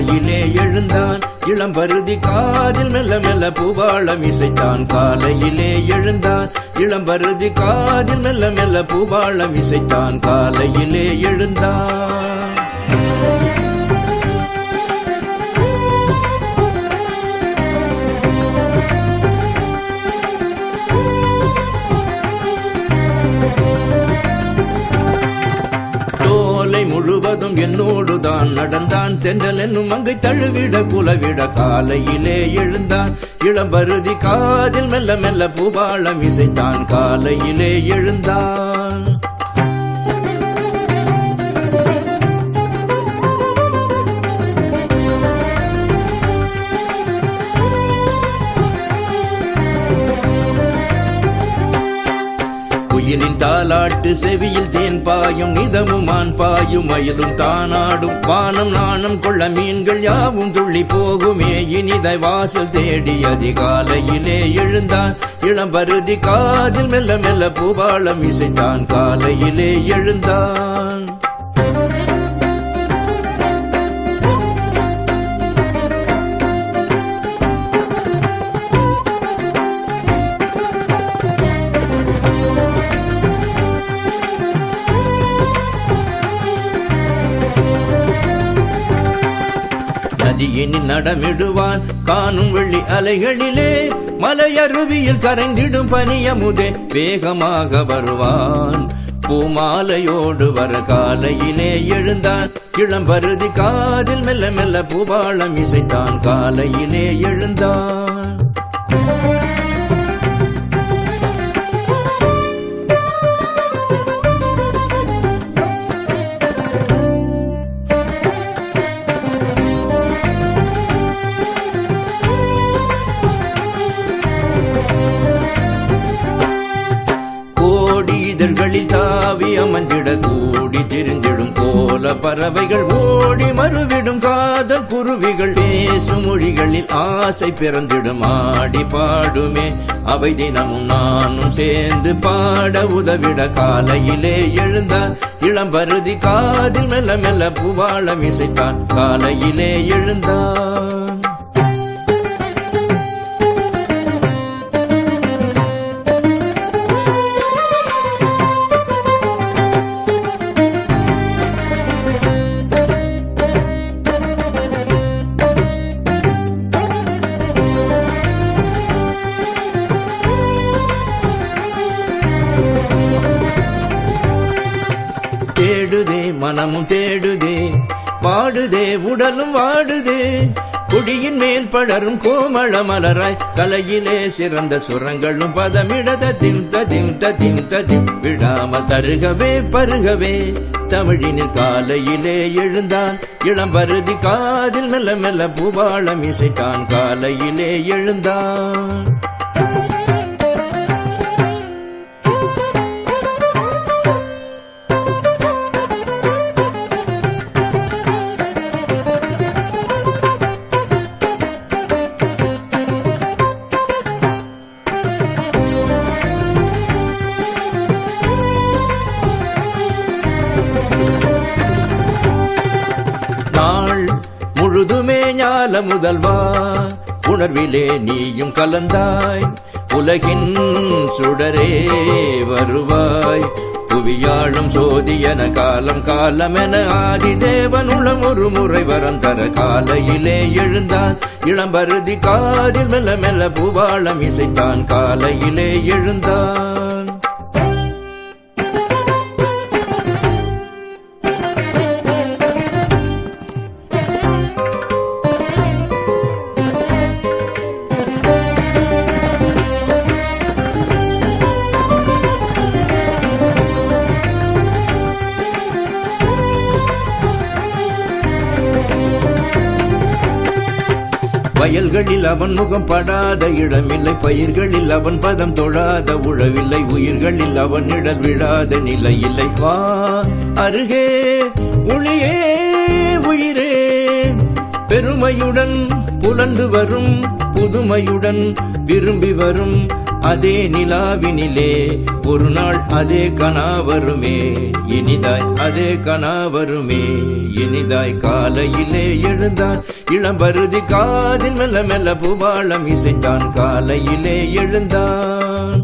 காலையிலே எழுந்தான் இளம்பருதி காதில் மெல்ல மெல்ல பூபாளம் இசைத்தான் காலையிலே எழுந்தான் இளம்பருதி காதில் மெல்ல மெல்ல பூபாளம் இசைத்தான் காலையிலே எழுந்தான் முழுவதும் என்னோடுதான் நடந்தான் தென்றல் என்னும் அங்கை தழுவிட குலவிட காலையிலே எழுந்தான் இளம்பருதி காதில் மெல்ல மெல்ல பூபாளம் இசைத்தான் காலையிலே எழுந்தான் குயிலின் தாலாட்டு செவியில் தேன் பாயும் நிதமுமான் பாயும் மயிலும் தானாடும் வானம் நாணம் கொள்ள மீன்கள் யாவும் துள்ளி போகுமே இனிதை வாசல் தேடி அதிகாலையிலே எழுந்தான் இளம்பருதி காதில் மெல்ல மெல்ல பூபாளம் இசைத்தான் காலையிலே எழுந்தான் நதியினில் நடமிடுவான் காணும் வெள்ளி அலைகளிலே மலையருவியில் கரைந்திடும் பனியமுதே வேகமாக வருவான் பூமாலையோடு வர காலையிலே எழுந்தான் இளம்பருதி காதில் மெல்ல மெல்ல பூபாளம் இசைத்தான் காலையிலே எழுந்தான் இதழ்களில் தாவி அமர்ந்திட கூடி திரிந்திடும் கோல பறவைகள் ஓடி மறுவிடும் காதல் குருவிகள் பேசும் மொழிகளில் ஆசை பிறந்திடும் ஆடி பாடுமே அவை தினமும் நானும் சேர்ந்து பாட உதவிட காலையிலே எழுந்தான் இளம்பருதி காதில் மெல்ல மெல்ல பூபாளம் இசைத்தான் காலையிலே எழுந்தான் தேடுதே மனமும் தேடுதே பாடுதே உடலும் வாடுதே கொடியின் மேல் படரும் கோமள மலராய் தலையிலே சிறந்த சுரங்களும் பதமிடத திம் ததிம் ததிம் ததிம் விடாமல் தருகவே பருகவே தமிழினில் காலையிலே எழுந்தான் இளம்பருதி காதில் மெல்ல மெல்ல பூபாளம் இசைத்தான் காலையிலே எழுந்தான் முழுதுமே ஞால முதல்வா உணர்விலே நீயும் கலந்தாய் உலகின் சுடரே வருவாய் புவியாளும் சோதியன காலம் காலமென ஆதி தேவன் உளம் ஒரு முறை வரம் தர காலையிலே எழுந்தான் இளம்பருதி காதில் மெல்ல மெல்ல பூபாளம் இசைத்தான் காலையிலே எழுந்தான் வயல்களில் அவன் முகம் படாத இடமில்லை பயிர்களில் அவன் பதம் தொழாத உழவில்லை உயிர்களில் அவன் நிழல் விழாத நிலை இல்லை வா அருகே ஒளியே உயிரே பெருமையுடன் புலந்து வரும் புதுமையுடன் விரும்பி வரும் அதே நிலாவினிலே ஒரு நாள் அதே கனாவருமே இனிதாய் அதே கனாவருமே இனிதாய் காலையிலே எழுந்தான் இளம்பருதி காதில் மெல்ல மெல்ல பூபாளம் இசைத்தான் காலையிலே எழுந்தான்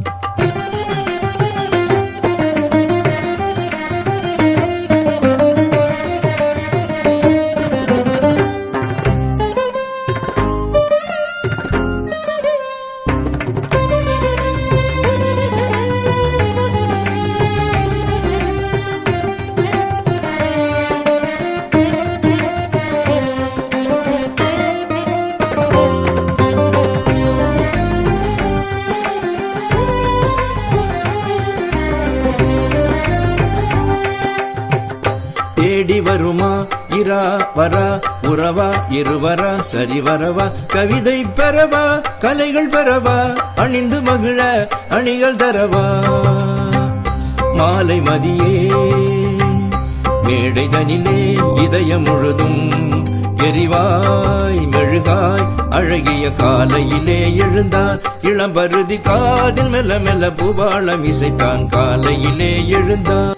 தேடி வருமா இரா வரா உறவா இருவரா சரிவரவா கவிதை பெறவா கலைகள் பெறவா அணிந்து மகிழ அணிகள் தரவா மாலை மதியே மேடை தனிலே இதயம் முழுதும் எரிவாய் மெழுகாய் அழகிய காலையிலே எழுந்தான் இளம்பருதி காதில் மெல்ல மெல்ல பூபாளம் இசைத்தான் காலையிலே எழுந்தான்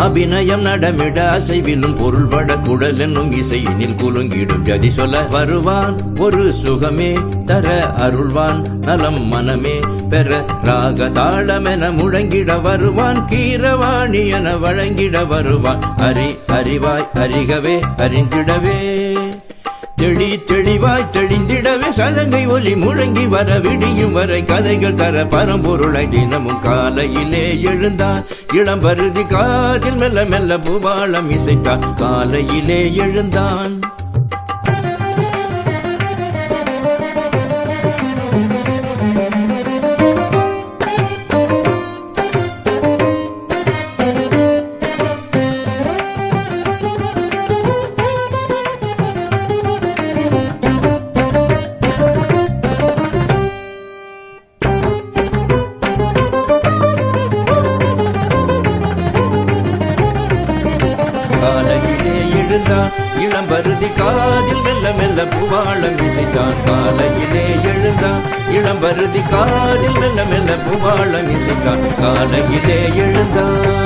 அபிநயம் நடமிட அசைவிலும் பொருள்பட குடல் என்னும் இசையினில் குலுங்கிடும் ஜதி சொல்ல வருவான் ஒரு சுகமே தர அருள்வான் நலம் மனமே பெற ராக தாளமென முழங்கிட வருவான் கீரவாணி என வழங்கிட வருவான் அறிவாய் அறிகவே அறிந்திடவே தெளிவாய் தெளிந்திடவே சதங்கை ஒலி முழங்கி வர விடியும் வரை கதைகள் தர பரம்பொருளை தினமும் காலையிலே எழுந்தான் இளம்பருதி காதில் மெல்ல மெல்ல பூபாளம் இசைத்தான் காலையிலே எழுந்தான் காலையிலே எழுந்தான் இளம்பருதி காதில் மெல்ல மெல்ல பூபாளம் இசைத்தான் காலையிலே எழுந்தான் இளம்பருதி காதில் மெல்ல மெல்ல பூபாளம் இசைத்தான் காலையிலே எழுந்தான்